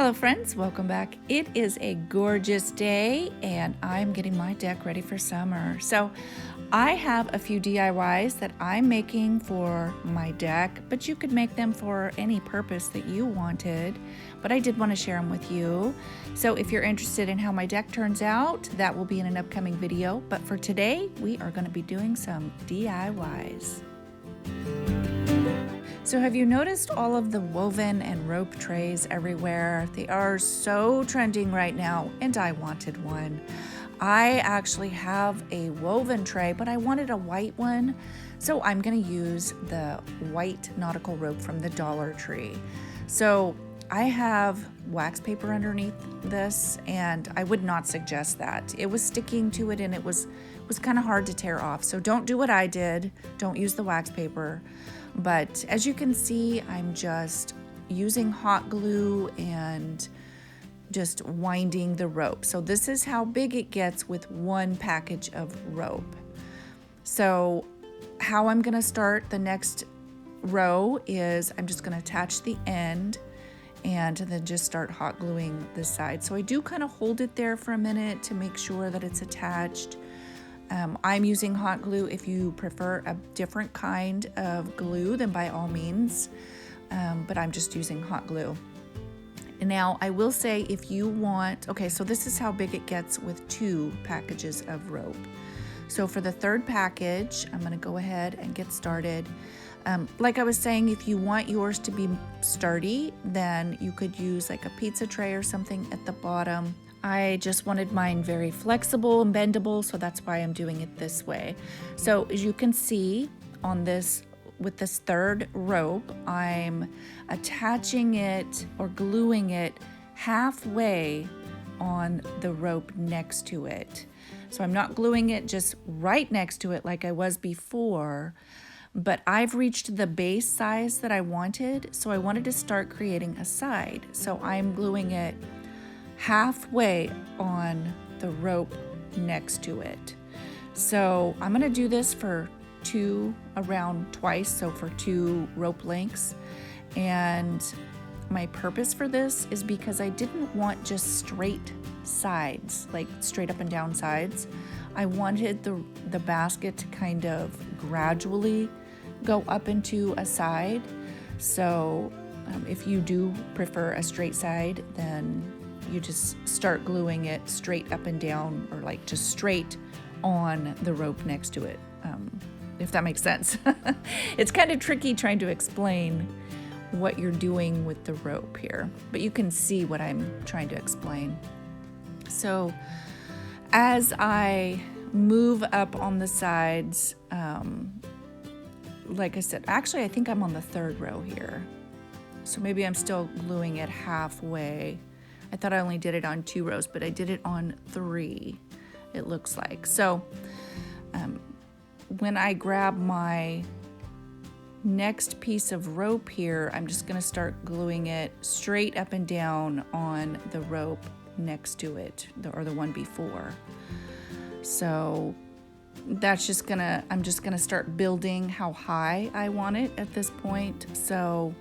Hello friends, welcome back. It is a gorgeous day and I'm getting my deck ready for summer. So I have a few DIYs that I'm making for my deck, but you could make them for any purpose that you wanted. But I did want to share them with you. So if you're interested in how my deck turns out, that will be in an upcoming video. But for today, we are going to be doing some DIYs. So have you noticed all of the woven and rope trays everywhere? They are so trending right now, and I wanted one. I actually have a woven tray, but I wanted a white one, so I'm gonna use the white nautical rope from the Dollar Tree. So I have wax paper underneath this, and I would not suggest that. It was sticking to it, and it was kind of hard to tear off. So don't do what I did. Don't use the wax paper. But as you can see, I'm just using hot glue and just winding the rope. So this is how big it gets with one package of rope. So how I'm gonna start the next row is I'm just gonna attach the end and then just start hot gluing the side. So I do kind of hold it there for a minute to make sure that it's attached. I'm using hot glue. If you prefer a different kind of glue, then by all means, but I'm just using hot glue. And now I will say if you want, okay, so this is how big it gets with 2 packages of rope. So for the third package, I'm gonna go ahead and get started. Like I was saying, if you want yours to be sturdy, then you could use like a pizza tray or something at the bottom. I just wanted mine very flexible and bendable, so that's why I'm doing it this way. So as you can see on this, with this third rope, I'm attaching it or gluing it halfway on the rope next to it. So I'm not gluing it just right next to it like I was before, but I've reached the base size that I wanted, so I wanted to start creating a side. So I'm gluing it halfway on the rope next to it. So I'm gonna do this for around twice, so for 2 rope lengths. And my purpose for this is because I didn't want just straight sides, like straight up and down sides. I wanted the basket to kind of gradually go up into a side. So if you do prefer a straight side, then you just start gluing it straight up and down, or like just straight on the rope next to it, if that makes sense. It's kind of tricky trying to explain what you're doing with the rope here, but you can see what I'm trying to explain. So as I move up on the sides, like I said, actually I think I'm on the 3rd row here, so maybe I'm still gluing it halfway. I thought I only did it on 2 rows, but I did it on 3, it looks like. So when I grab my next piece of rope here, I'm just gonna start gluing it straight up and down on the rope next to it, or the one before. So that's just I'm just gonna start building how high I want it at this point. So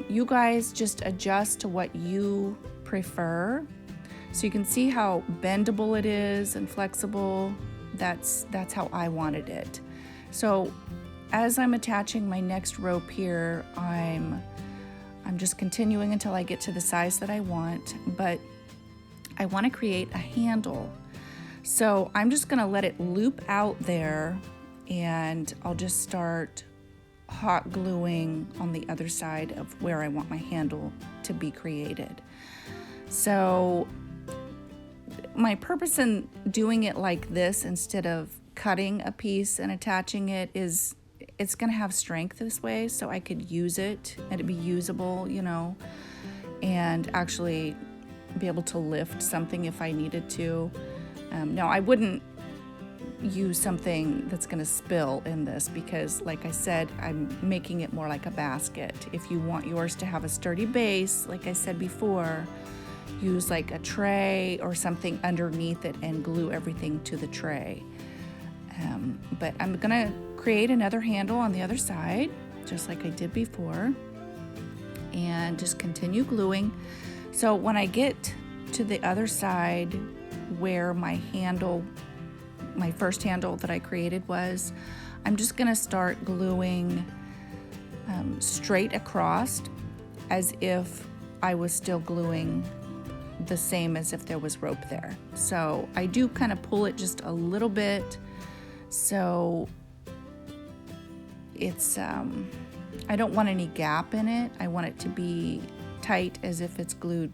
you guys just adjust to what you prefer. So you can see how bendable it is and flexible. That's how I wanted it. So as I'm attaching my next rope here, I'm just continuing until I get to the size that I want, but I want to create a handle. So I'm just gonna let it loop out there, and I'll just start hot gluing on the other side of where I want my handle to be created. So my purpose in doing it like this instead of cutting a piece and attaching it is it's gonna have strength this way, so I could use it and it'd be usable, you know, and actually be able to lift something if I needed to. Now I wouldn't use something that's going to spill in this because, like I said, I'm making it more like a basket. If you want yours to have a sturdy base, like I said before, use like a tray or something underneath it and glue everything to the tray. But I'm gonna create another handle on the other side, just like I did before, and just continue gluing. So when I get to the other side where my first handle that I created was, I'm just gonna start gluing straight across as if I was still gluing the same as if there was rope there. So I do kind of pull it just a little bit, so it's I don't want any gap in it. I want it to be tight as if it's glued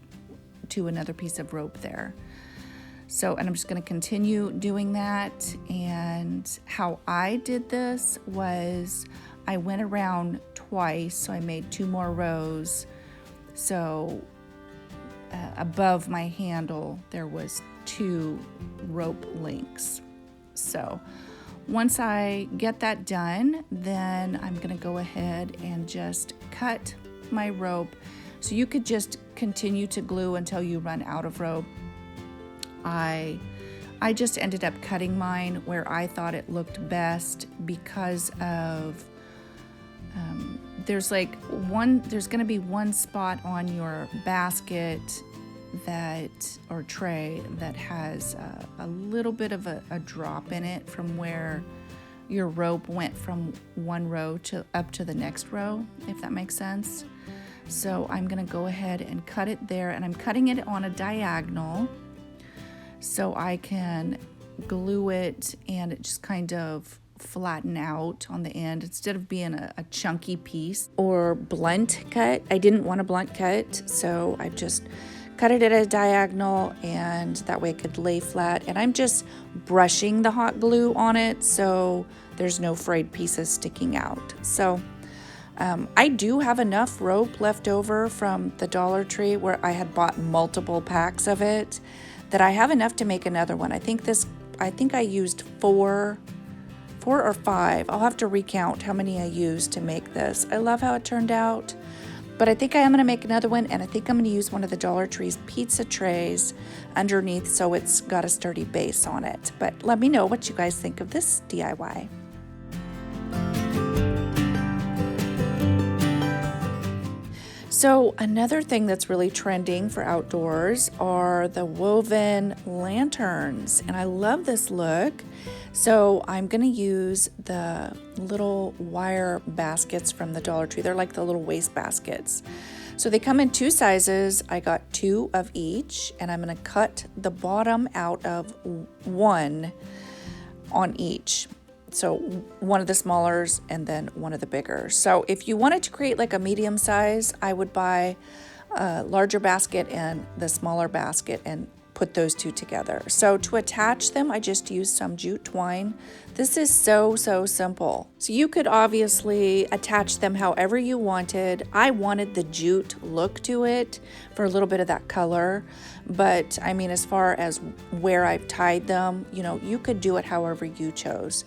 to another piece of rope there. So, and I'm just going to continue doing that. And how I did this was I went around twice, so I made 2 more rows. So above my handle there was 2 rope links. So once I get that done, then I'm going to go ahead and just cut my rope. So you could just continue to glue until you run out of rope. I just ended up cutting mine where I thought it looked best because of there's going to be one spot on your basket or tray that has a little bit of a drop in it from where your rope went from one row to up to the next row, if that makes sense. So I'm going to go ahead and cut it there, and I'm cutting it on a diagonal so I can glue it and it just kind of flatten out on the end instead of being a chunky piece or blunt cut. I didn't want a blunt cut, so I've just cut it at a diagonal, and that way it could lay flat. And I'm just brushing the hot glue on it so there's no frayed pieces sticking out. So I do have enough rope left over from the Dollar Tree where I had bought multiple packs of it that I have enough to make another one. I think I used 4 or 5. I'll have to recount how many I used to make this. I love how it turned out. But I think I am going to make another one, and I think I'm going to use one of the Dollar Tree's pizza trays underneath so it's got a sturdy base on it. But let me know what you guys think of this DIY. So another thing that's really trending for outdoors are the woven lanterns, and I love this look. So I'm going to use the little wire baskets from the Dollar Tree. They're like the little waste baskets. So they come in 2 sizes. I got 2 of each, and I'm going to cut the bottom out of 1 on each. So one of the smallers and then one of the bigger. So if you wanted to create like a medium size, I would buy a larger basket and the smaller basket and put those 2 together. So to attach them, I just used some jute twine. This is so simple. So you could obviously attach them however you wanted. I wanted the jute look to it for a little bit of that color. But I mean, as far as where I've tied them, you could do it however you chose.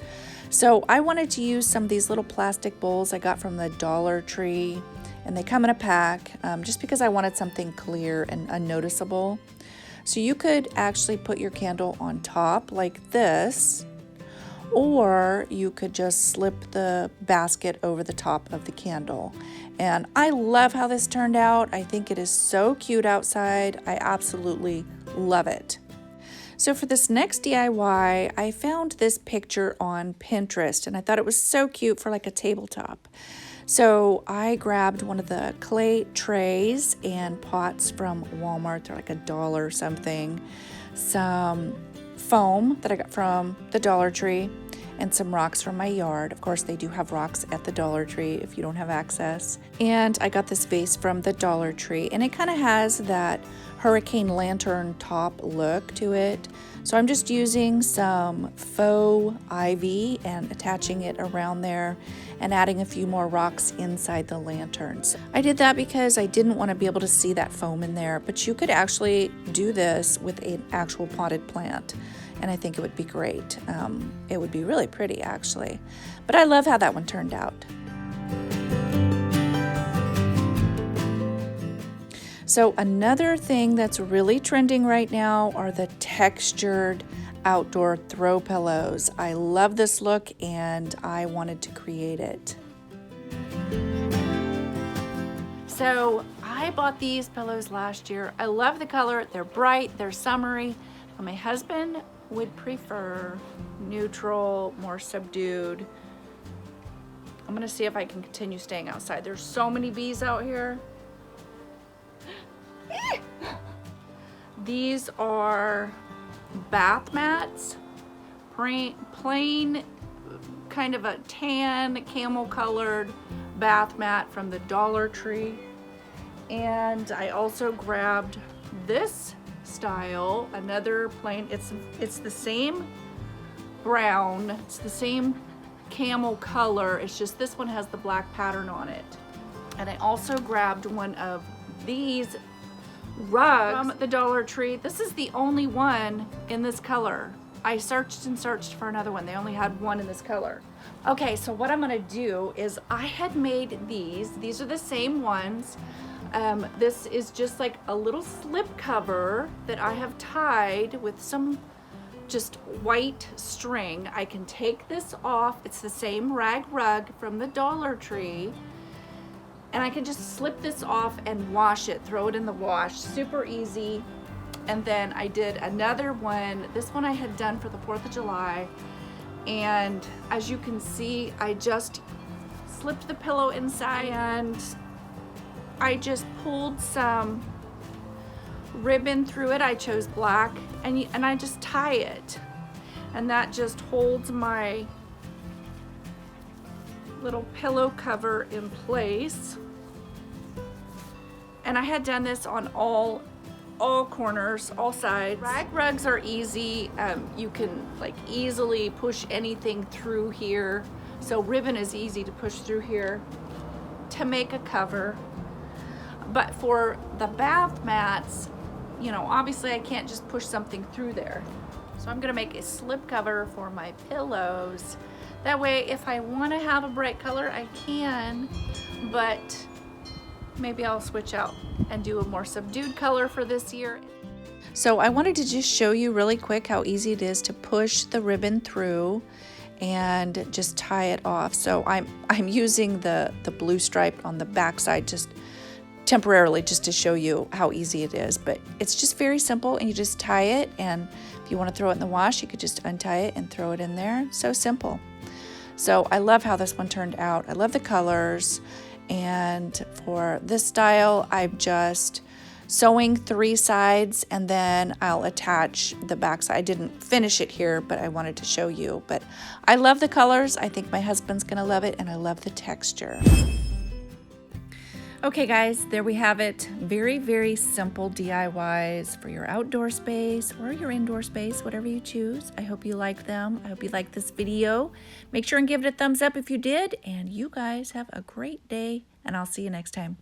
So I wanted to use some of these little plastic bowls I got from the Dollar Tree, and they come in a pack just because I wanted something clear and unnoticeable. So you could actually put your candle on top like this, or you could just slip the basket over the top of the candle. And I love how this turned out. I think it is so cute outside. I absolutely love it. So for this next DIY, I found this picture on Pinterest, and I thought it was so cute for like a tabletop. So I grabbed one of the clay trays and pots from Walmart. They're like $1 or something. Some foam that I got from the Dollar Tree, and some rocks from my yard. Of course, they do have rocks at the Dollar Tree if you don't have access. And I got this vase from the Dollar Tree, and it kind of has that hurricane lantern top look to it. So I'm just using some faux ivy and attaching it around there and adding a few more rocks inside the lanterns. I did that because I didn't want to be able to see that foam in there, but you could actually do this with an actual potted plant, and I think it would be great. It would be really pretty actually, but I love how that one turned out. So another thing that's really trending right now are the textured outdoor throw pillows. I love this look and I wanted to create it. So I I bought these pillows last year. I love the color. They're bright, they're summery. But my husband would prefer neutral, more subdued. I'm gonna see if I can continue staying outside. There's so many bees out here. These are bath mats, plain kind of a tan camel colored bath mat from the Dollar Tree. And I also grabbed this style, another plain, it's the same brown, it's the same camel color, it's just this one has the black pattern on it. And I also grabbed one of these rugs from the Dollar Tree. This is the only one in this color. I searched and searched for another one. They only had one in this color. Okay, so what I'm gonna do is I had made these are the same ones. This is just like a little slip cover that I have tied with some just white string. I can take this off. It's the same rag rug from the Dollar Tree. And I can just slip this off and wash it, throw it in the wash, super easy. And then I did another one. This one I had done for the 4th of July. And as you can see, I just slipped the pillow inside and I just pulled some ribbon through it. I chose black and I just tie it. And that just holds my little pillow cover in place. And I had done this on all corners, all sides. Rag rugs are easy. You can like easily push anything through here. So ribbon is easy to push through here to make a cover. But for the bath mats, you know, obviously I can't just push something through there. So I'm gonna make a slip cover for my pillows. That way, if I wanna have a bright color, I can, but maybe I'll switch out and do a more subdued color for this year. So I wanted to just show you really quick how easy it is to push the ribbon through and just tie it off. So I'm using the blue stripe on the back side just temporarily just to show you how easy it is, but it's just very simple and you just tie it, and if you want to throw it in the wash, you could just untie it and throw it in there. So simple. So I love how this one turned out. I love the colors, and for this style, I'm just sewing 3 sides and then I'll attach the back side. I didn't finish it here, but I wanted to show you. But I love the colors. I think my husband's gonna love it, and I love the texture. Okay guys, there we have it. Very, very simple DIYs for your outdoor space or your indoor space, whatever you choose. I hope you like them. I hope you liked this video. Make sure and give it a thumbs up if you did, and you guys have a great day, and I'll see you next time.